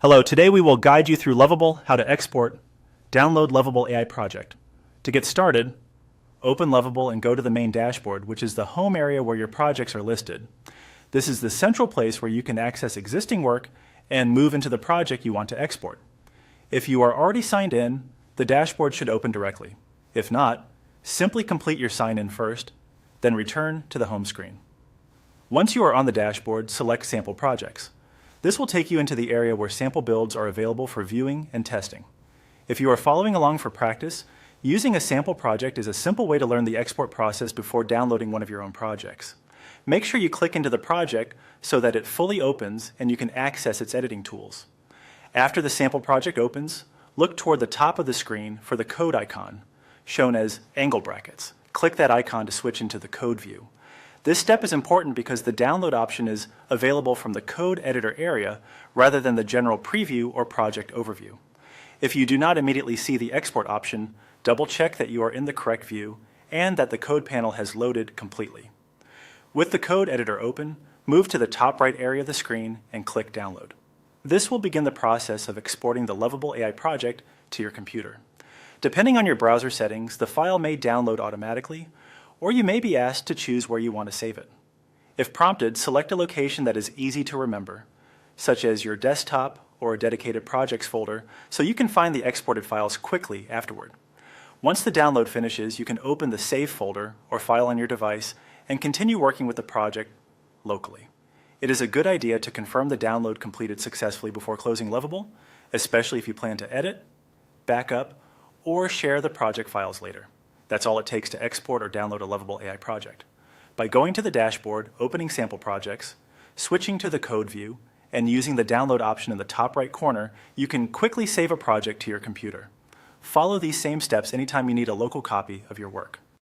Hello, today we will guide you through Lovable, how to export, download Lovable AI project. To get started, open Lovable and go to the main dashboard, which is the home area where your projects are listed. This is the central place where you can access existing work and move into the project you want to export. If you are already signed in, the dashboard should open directly. If not, simply complete your sign-in first, then return to the home screen. Once you are on the dashboard, select Sample Projects. This will take you into the area where sample builds are available for viewing and testing. If you are following along for practice, using a sample project is a simple way to learn the export process before downloading one of your own projects. Make sure you click into the project so that it fully opens and you can access its editing tools. After the sample project opens, look toward the top of the screen for the code icon, shown as angle brackets. Click that icon to switch into the code view. This step is important because the download option is available from the code editor area rather than the general preview or project overview. If you do not immediately see the export option, double check that you are in the correct view and that the code panel has loaded completely. With the code editor open, move to the top right area of the screen and click Download. This will begin the process of exporting the Lovable AI project to your computer. Depending on your browser settings, the file may download automatically, or you may be asked to choose where you want to save it. If prompted, select a location that is easy to remember, such as your desktop or a dedicated projects folder, so you can find the exported files quickly afterward. Once the download finishes, you can open the Save folder or file on your device and continue working with the project locally. It is a good idea to confirm the download completed successfully before closing Lovable, especially if you plan to edit, backup, or share the project files later. That's all it takes to export or download a Lovable AI project. By going to the dashboard, opening sample projects, switching to the code view, and using the download option in the top right corner, you can quickly save a project to your computer. Follow these same steps anytime you need a local copy of your work.